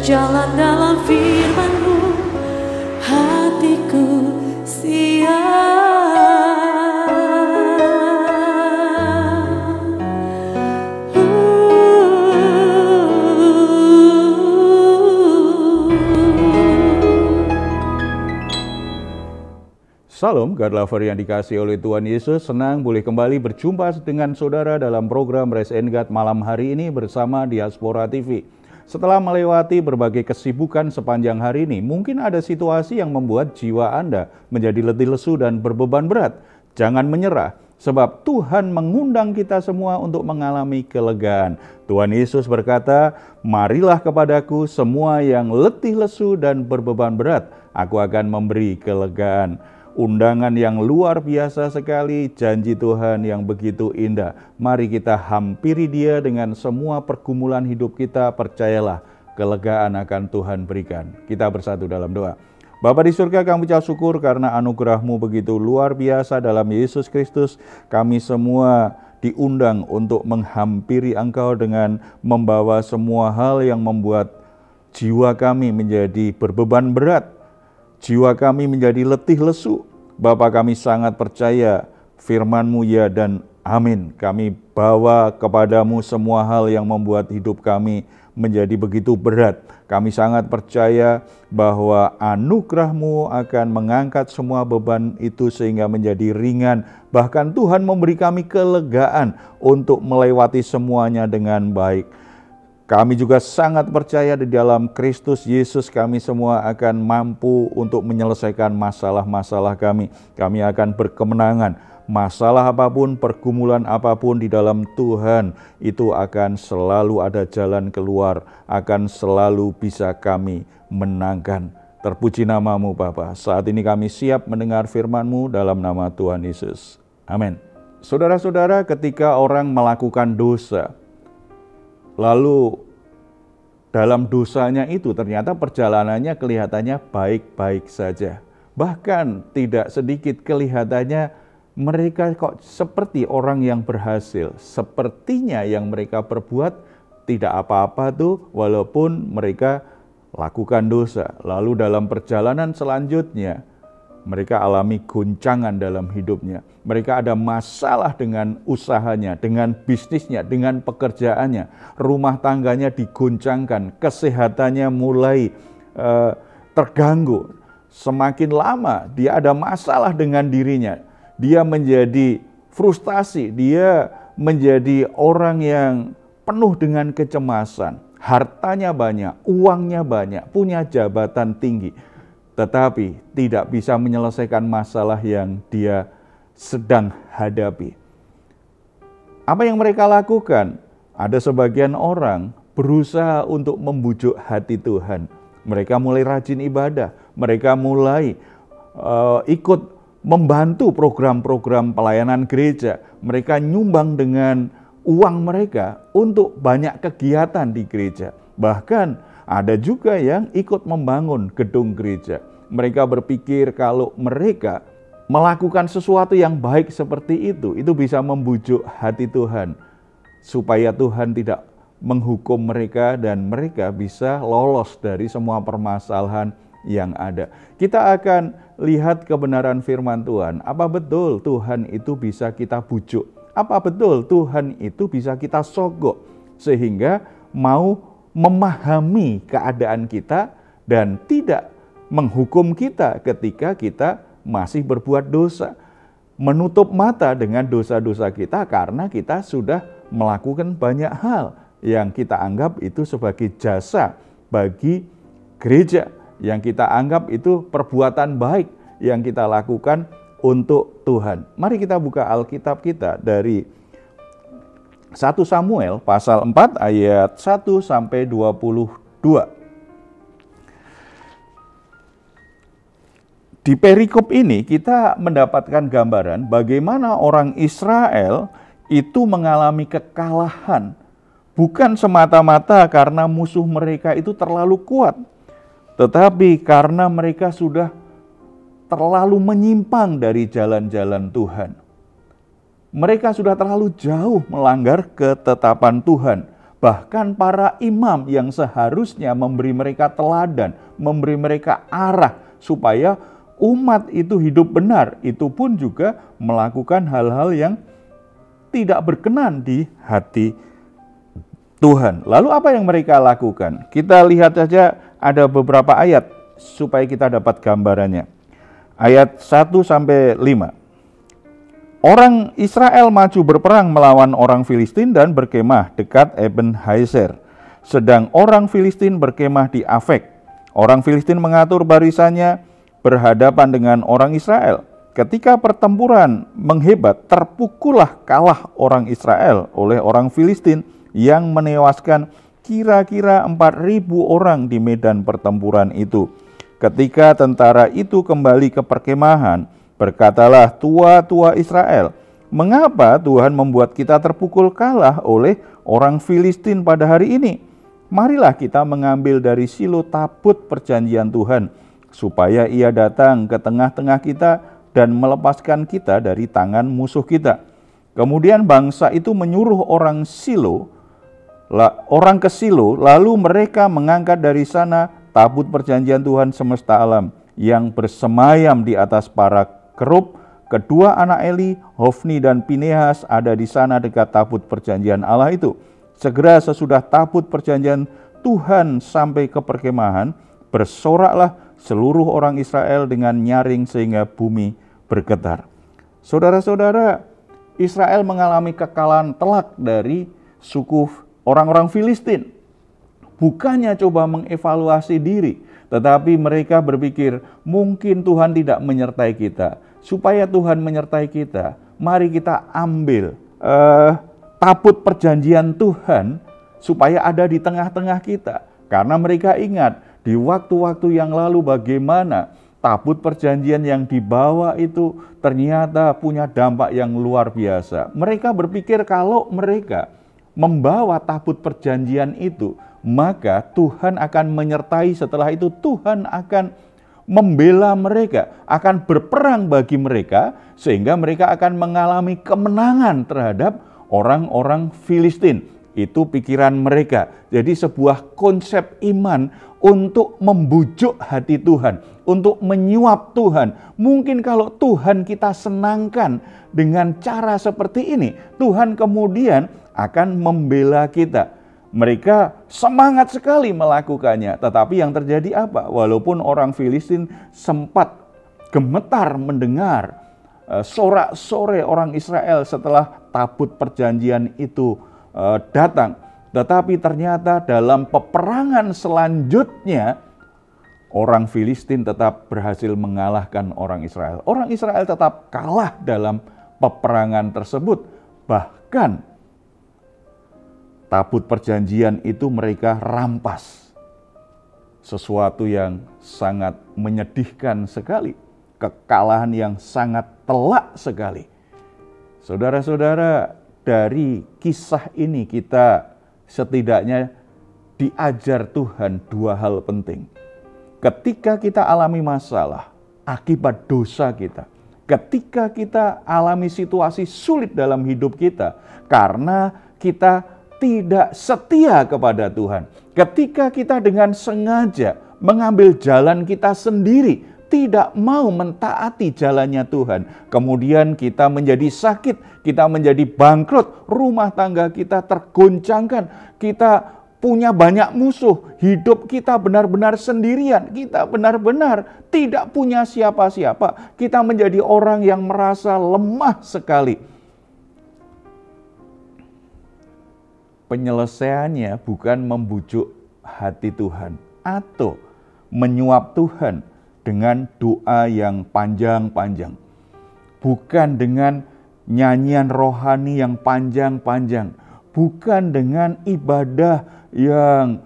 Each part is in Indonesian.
berjalan dalam firman-Mu, hatiku siap. Salam, God Lover yang dikasihi oleh Tuhan Yesus. Senang boleh kembali berjumpa dengan saudara dalam program Rise and God malam hari ini bersama Diaspora TV. Setelah melewati berbagai kesibukan sepanjang hari ini, mungkin ada situasi yang membuat jiwa Anda menjadi letih lesu dan berbeban berat. Jangan menyerah, sebab Tuhan mengundang kita semua untuk mengalami kelegaan. Tuhan Yesus berkata, "Marilah kepadaku semua yang letih lesu dan berbeban berat, aku akan memberi kelegaan." Undangan yang luar biasa sekali, janji Tuhan yang begitu indah. Mari kita hampiri Dia dengan semua pergumulan hidup kita, percayalah kelegaan akan Tuhan berikan. Kita bersatu dalam doa. Bapa di surga, kami ucap syukur karena anugerah-Mu begitu luar biasa dalam Yesus Kristus. Kami semua diundang untuk menghampiri Engkau dengan membawa semua hal yang membuat jiwa kami menjadi berbeban berat. Jiwa kami menjadi letih lesu. Bapa, kami sangat percaya firman-Mu ya dan amin. Kami bawa kepadamu semua hal yang membuat hidup kami menjadi begitu berat. Kami sangat percaya bahwa anugerah-Mu akan mengangkat semua beban itu sehingga menjadi ringan. Bahkan Tuhan memberi kami kelegaan untuk melewati semuanya dengan baik. Kami juga sangat percaya di dalam Kristus Yesus kami semua akan mampu untuk menyelesaikan masalah-masalah kami. Kami akan berkemenangan. Masalah apapun, pergumulan apapun di dalam Tuhan, itu akan selalu ada jalan keluar, akan selalu bisa kami menangkan. Terpuji nama-Mu Bapa. Saat ini kami siap mendengar firman-Mu dalam nama Tuhan Yesus. Amin. Saudara-saudara, ketika orang melakukan dosa, lalu dalam dosanya itu ternyata perjalanannya kelihatannya baik-baik saja. Bahkan tidak sedikit kelihatannya mereka kok seperti orang yang berhasil. Sepertinya yang mereka perbuat tidak apa-apa tuh walaupun mereka lakukan dosa. Lalu dalam perjalanan selanjutnya mereka alami goncangan dalam hidupnya. Mereka ada masalah dengan usahanya, dengan bisnisnya, dengan pekerjaannya. Rumah tangganya digoncangkan, kesehatannya mulai terganggu. Semakin lama dia ada masalah dengan dirinya. Dia menjadi frustasi, dia menjadi orang yang penuh dengan kecemasan. Hartanya banyak, uangnya banyak, punya jabatan tinggi. Tetapi tidak bisa menyelesaikan masalah yang dia sedang hadapi. Apa yang mereka lakukan? Ada sebagian orang berusaha untuk membujuk hati Tuhan. Mereka mulai rajin ibadah, mereka mulai ikut membantu program-program pelayanan gereja. Mereka nyumbang dengan uang mereka untuk banyak kegiatan di gereja. Bahkan ada juga yang ikut membangun gedung gereja. Mereka berpikir kalau mereka melakukan sesuatu yang baik seperti itu bisa membujuk hati Tuhan. Supaya Tuhan tidak menghukum mereka dan mereka bisa lolos dari semua permasalahan yang ada. Kita akan lihat kebenaran firman Tuhan. Apa betul Tuhan itu bisa kita bujuk? Apa betul Tuhan itu bisa kita sogok? Sehingga mau memahami keadaan kita dan tidak menghukum kita ketika kita masih berbuat dosa. Menutup mata dengan dosa-dosa kita karena kita sudah melakukan banyak hal yang kita anggap itu sebagai jasa bagi gereja. Yang kita anggap itu perbuatan baik yang kita lakukan untuk Tuhan. Mari kita buka Alkitab kita dari 1 Samuel pasal 4 ayat 1 sampai 22. Di perikop ini kita mendapatkan gambaran bagaimana orang Israel itu mengalami kekalahan. Bukan semata-mata karena musuh mereka itu terlalu kuat, tetapi karena mereka sudah terlalu menyimpang dari jalan-jalan Tuhan. Mereka sudah terlalu jauh melanggar ketetapan Tuhan. Bahkan para imam yang seharusnya memberi mereka teladan, memberi mereka arah supaya umat itu hidup benar, itu pun juga melakukan hal-hal yang tidak berkenan di hati Tuhan. Lalu apa yang mereka lakukan? Kita lihat saja ada beberapa ayat supaya kita dapat gambarannya. Ayat 1-5. Orang Israel maju berperang melawan orang Filistin dan berkemah dekat Eben Hazer. Sedang orang Filistin berkemah di Afek. Orang Filistin mengatur barisannya berhadapan dengan orang Israel. Ketika pertempuran menghebat, terpukullah kalah orang Israel oleh orang Filistin yang menewaskan kira-kira 4.000 orang di medan pertempuran itu. Ketika tentara itu kembali ke perkemahan, berkatalah tua-tua Israel, "Mengapa Tuhan membuat kita terpukul kalah oleh orang Filistin pada hari ini? Marilah kita mengambil dari Silo tabut perjanjian Tuhan, supaya ia datang ke tengah-tengah kita dan melepaskan kita dari tangan musuh kita." Kemudian bangsa itu menyuruh orang ke Silo, lalu mereka mengangkat dari sana tabut perjanjian Tuhan semesta alam yang bersemayam di atas para kerub. Kedua anak Eli, Hofni dan Pinehas ada di sana dekat tabut perjanjian Allah itu. Segera sesudah tabut perjanjian Tuhan sampai ke perkemahan, bersoraklah seluruh orang Israel dengan nyaring sehingga bumi bergetar. Saudara-saudara, Israel mengalami kekalahan telak dari suku orang-orang Filistin. Bukannya coba mengevaluasi diri, tetapi mereka berpikir, mungkin Tuhan tidak menyertai kita. Supaya Tuhan menyertai kita, mari kita ambil tabut perjanjian Tuhan supaya ada di tengah-tengah kita. Karena mereka ingat di waktu-waktu yang lalu bagaimana tabut perjanjian yang dibawa itu ternyata punya dampak yang luar biasa. Mereka berpikir kalau mereka membawa tabut perjanjian itu, maka Tuhan akan menyertai. Setelah itu Tuhan akan membela mereka, akan berperang bagi mereka, sehingga mereka akan mengalami kemenangan terhadap orang-orang Filistin. Itu pikiran mereka. Jadi sebuah konsep iman untuk membujuk hati Tuhan, untuk menyuap Tuhan. Mungkin kalau Tuhan kita senangkan dengan cara seperti ini, Tuhan kemudian akan membela kita. Mereka semangat sekali melakukannya, tetapi yang terjadi apa? Walaupun orang Filistin sempat gemetar mendengar sorak-sorai orang Israel setelah tabut perjanjian itu datang, tetapi ternyata dalam peperangan selanjutnya orang Filistin tetap berhasil mengalahkan orang Israel. Orang Israel tetap kalah dalam peperangan tersebut. Bahkan tabut perjanjian itu mereka rampas. Sesuatu yang sangat menyedihkan sekali. Kekalahan yang sangat telak sekali. Saudara-saudara, dari kisah ini kita setidaknya diajar Tuhan dua hal penting. Ketika kita alami masalah akibat dosa kita, ketika kita alami situasi sulit dalam hidup kita karena kita tidak setia kepada Tuhan, ketika kita dengan sengaja mengambil jalan kita sendiri, tidak mau mentaati jalannya Tuhan, kemudian kita menjadi sakit, kita menjadi bangkrut, rumah tangga kita tergoncangkan, kita punya banyak musuh, hidup kita benar-benar sendirian, kita benar-benar tidak punya siapa-siapa, kita menjadi orang yang merasa lemah sekali. Penyelesaiannya bukan membujuk hati Tuhan atau menyuap Tuhan dengan doa yang panjang-panjang. Bukan dengan nyanyian rohani yang panjang-panjang. Bukan dengan ibadah yang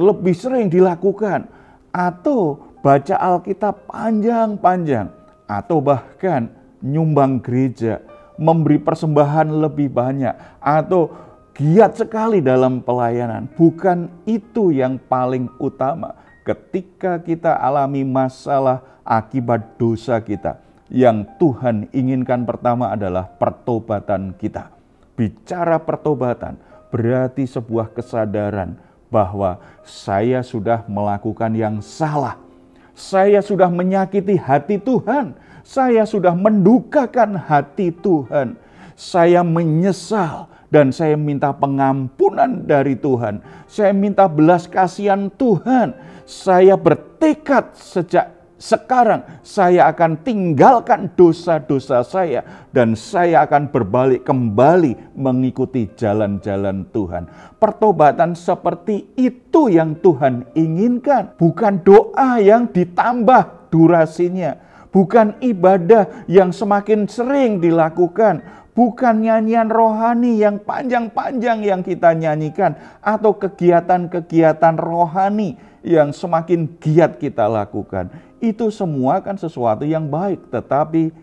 lebih sering dilakukan. Atau baca Alkitab panjang-panjang. Atau bahkan nyumbang gereja, memberi persembahan lebih banyak. Atau giat sekali dalam pelayanan. Bukan itu yang paling utama. Ketika kita alami masalah akibat dosa kita, yang Tuhan inginkan pertama adalah pertobatan kita. Bicara pertobatan, berarti sebuah kesadaran bahwa saya sudah melakukan yang salah. Saya sudah menyakiti hati Tuhan. Saya sudah mendukakan hati Tuhan. Saya menyesal dan saya minta pengampunan dari Tuhan. Saya minta belas kasihan Tuhan. Saya bertekad sejak sekarang saya akan tinggalkan dosa-dosa saya dan saya akan berbalik kembali mengikuti jalan-jalan Tuhan. Pertobatan seperti itu yang Tuhan inginkan, bukan doa yang ditambah durasinya, bukan ibadah yang semakin sering dilakukan, bukan nyanyian rohani yang panjang-panjang yang kita nyanyikan, atau kegiatan-kegiatan rohani yang semakin giat kita lakukan. Itu semua kan sesuatu yang baik, tetapi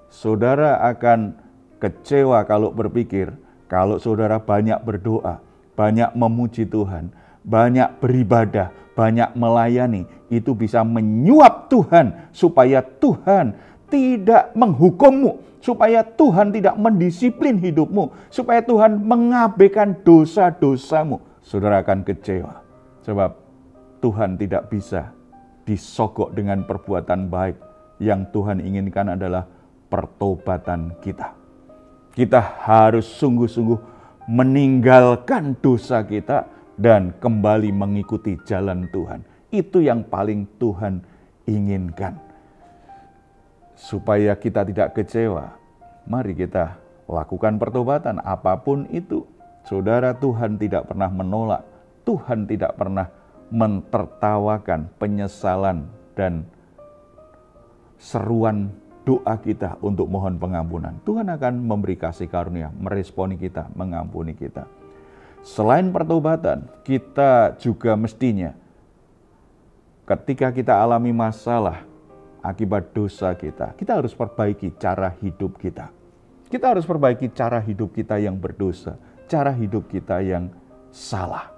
saudara akan kecewa kalau berpikir, kalau saudara banyak berdoa, banyak memuji Tuhan, banyak beribadah, banyak melayani, itu bisa menyuap Tuhan supaya Tuhan tidak menghukummu, supaya Tuhan tidak mendisiplin hidupmu, supaya Tuhan mengabaikan dosa-dosamu. Saudara akan kecewa, sebab Tuhan tidak bisa disogok dengan perbuatan baik. Yang Tuhan inginkan adalah pertobatan kita. Kita harus sungguh-sungguh meninggalkan dosa kita dan kembali mengikuti jalan Tuhan. Itu yang paling Tuhan inginkan. Supaya kita tidak kecewa, mari kita lakukan pertobatan apapun itu. Saudara, Tuhan tidak pernah menolak, Tuhan tidak pernah mentertawakan penyesalan dan seruan doa kita untuk mohon pengampunan. Tuhan akan memberi kasih karunia, meresponi kita, mengampuni kita. Selain pertobatan, kita juga mestinya ketika kita alami masalah akibat dosa kita harus perbaiki cara hidup kita. Kita harus perbaiki cara hidup kita yang berdosa, cara hidup kita yang salah.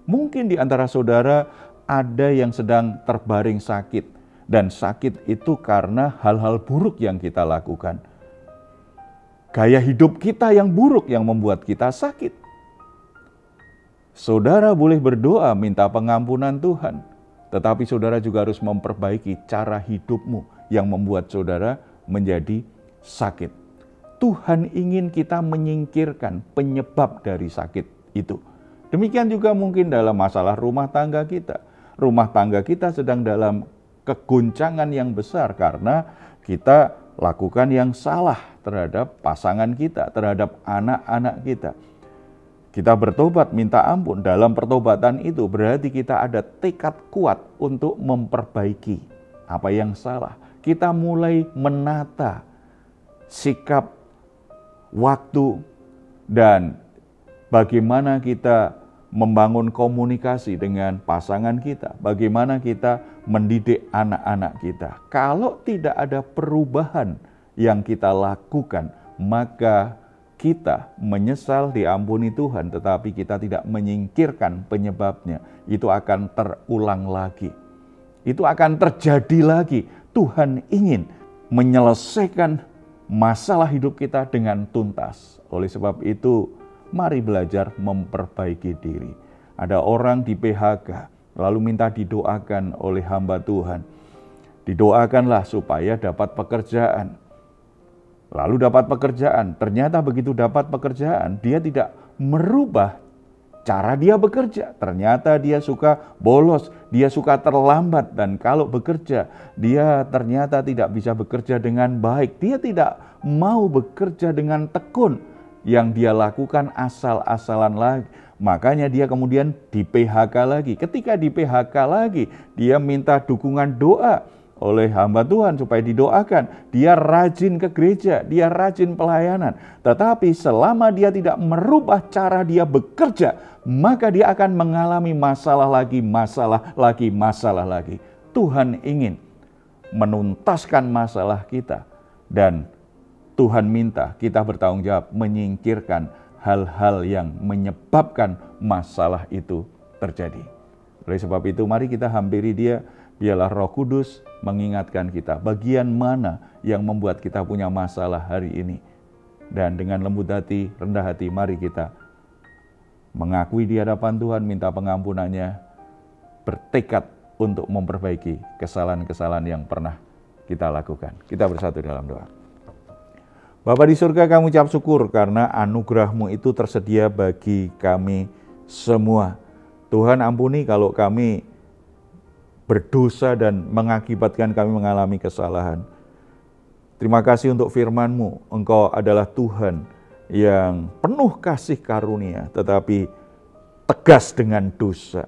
Mungkin di antara saudara ada yang sedang terbaring sakit, dan sakit itu karena hal-hal buruk yang kita lakukan. Gaya hidup kita yang buruk yang membuat kita sakit. Saudara boleh berdoa minta pengampunan Tuhan, tetapi saudara juga harus memperbaiki cara hidupmu yang membuat saudara menjadi sakit. Tuhan ingin kita menyingkirkan penyebab dari sakit itu. Demikian juga mungkin dalam masalah rumah tangga kita. Rumah tangga kita sedang dalam kegoncangan yang besar karena kita lakukan yang salah terhadap pasangan kita, terhadap anak-anak kita. Kita bertobat, minta ampun. Dalam pertobatan itu berarti kita ada tekad kuat untuk memperbaiki apa yang salah. Kita mulai menata sikap, waktu, dan bagaimana kita membangun komunikasi dengan pasangan kita, bagaimana kita mendidik anak-anak kita. Kalau tidak ada perubahan yang kita lakukan, maka kita menyesal diampuni Tuhan, tetapi kita tidak menyingkirkan penyebabnya. Itu akan terulang lagi. Itu akan terjadi lagi. Tuhan ingin menyelesaikan masalah hidup kita dengan tuntas. Oleh sebab itu, mari belajar memperbaiki diri. Ada orang di PHK, lalu minta didoakan oleh hamba Tuhan. Didoakanlah supaya dapat pekerjaan. Lalu dapat pekerjaan, ternyata begitu dapat pekerjaan, dia tidak merubah cara dia bekerja. Ternyata dia suka bolos, dia suka terlambat, dan kalau bekerja, dia ternyata tidak bisa bekerja dengan baik. Dia tidak mau bekerja dengan tekun. Yang dia lakukan asal-asalan lagi. Makanya dia kemudian di PHK lagi. Ketika di PHK lagi, dia minta dukungan doa oleh hamba Tuhan supaya didoakan. Dia rajin ke gereja, dia rajin pelayanan. Tetapi selama dia tidak merubah cara dia bekerja, maka dia akan mengalami masalah lagi, masalah lagi, masalah lagi. Tuhan ingin menuntaskan masalah kita, dan Tuhan minta kita bertanggung jawab menyingkirkan hal-hal yang menyebabkan masalah itu terjadi. Oleh sebab itu, mari kita hampiri Dia. Biarlah Roh Kudus mengingatkan kita bagian mana yang membuat kita punya masalah hari ini. Dan dengan lembut hati, rendah hati, mari kita mengakui di hadapan Tuhan, minta pengampunannya, bertekad untuk memperbaiki kesalahan-kesalahan yang pernah kita lakukan. Kita bersatu dalam doa. Bapa di surga, kami ucap syukur karena anugerah-Mu itu tersedia bagi kami semua. Tuhan, ampuni kalau kami berdosa dan mengakibatkan kami mengalami kesalahan. Terima kasih untuk firman-Mu. Engkau adalah Tuhan yang penuh kasih karunia, tetapi tegas dengan dosa.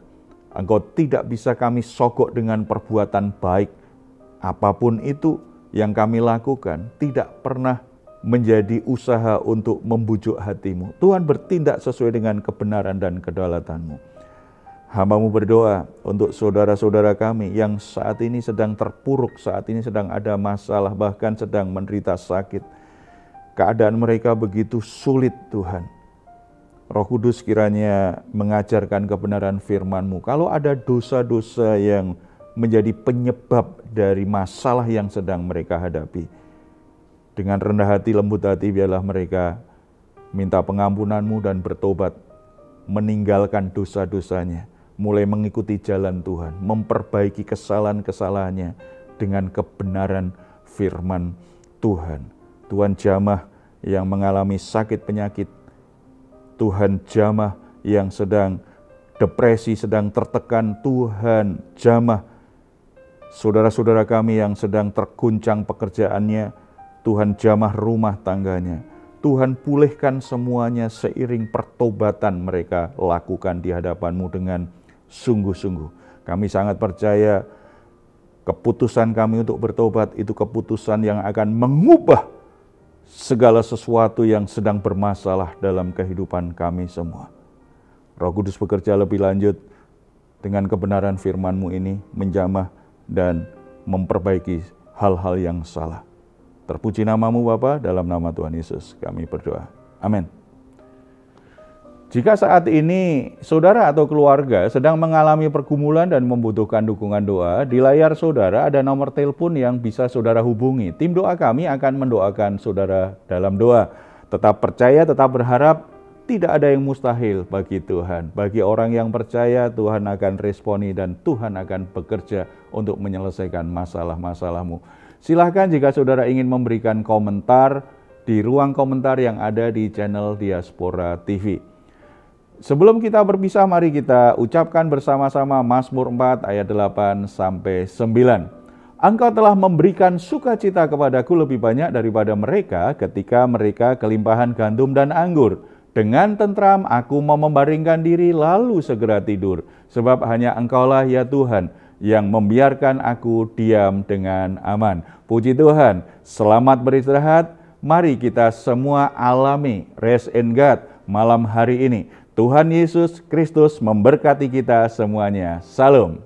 Engkau tidak bisa kami sogok dengan perbuatan baik. Apapun itu yang kami lakukan tidak pernah menjadi usaha untuk membujuk hati-Mu. Tuhan bertindak sesuai dengan kebenaran dan kedaulatan-Mu. Hamba-Mu berdoa untuk saudara-saudara kami yang saat ini sedang terpuruk, saat ini sedang ada masalah, bahkan sedang menderita sakit. Keadaan mereka begitu sulit, Tuhan. Roh Kudus kiranya mengajarkan kebenaran firman-Mu. Kalau ada dosa-dosa yang menjadi penyebab dari masalah yang sedang mereka hadapi, dengan rendah hati, lembut hati, biarlah mereka minta pengampunan-Mu dan bertobat, meninggalkan dosa-dosanya, mulai mengikuti jalan Tuhan, memperbaiki kesalahan-kesalahannya dengan kebenaran firman Tuhan. Tuhan jamah yang mengalami sakit penyakit, Tuhan jamah yang sedang depresi, sedang tertekan, Tuhan jamah saudara-saudara kami yang sedang terguncang pekerjaannya, Tuhan jamah rumah tangganya. Tuhan pulihkan semuanya seiring pertobatan mereka lakukan di hadapan-Mu dengan sungguh-sungguh. Kami sangat percaya keputusan kami untuk bertobat itu keputusan yang akan mengubah segala sesuatu yang sedang bermasalah dalam kehidupan kami semua. Roh Kudus bekerja lebih lanjut dengan kebenaran firman-Mu ini, menjamah dan memperbaiki hal-hal yang salah. Terpuji nama-Mu Bapa, dalam nama Tuhan Yesus kami berdoa. Amin. Jika saat ini saudara atau keluarga sedang mengalami pergumulan dan membutuhkan dukungan doa, di layar saudara ada nomor telepon yang bisa saudara hubungi. Tim doa kami akan mendoakan saudara dalam doa. Tetap percaya, tetap berharap, tidak ada yang mustahil bagi Tuhan. Bagi orang yang percaya, Tuhan akan responi dan Tuhan akan bekerja untuk menyelesaikan masalah-masalahmu. Silahkan jika saudara ingin memberikan komentar di ruang komentar yang ada di channel Diaspora TV. Sebelum kita berpisah, mari kita ucapkan bersama-sama Mazmur 4 ayat 8-9. Engkau telah memberikan sukacita kepadaku lebih banyak daripada mereka ketika mereka kelimpahan gandum dan anggur. Dengan tentram aku mau membaringkan diri lalu segera tidur. Sebab hanya Engkaulah ya Tuhan yang membiarkan aku diam dengan aman. Puji Tuhan, selamat beristirahat. Mari kita semua alami Rest in God malam hari ini. Tuhan Yesus Kristus memberkati kita semuanya. Salam.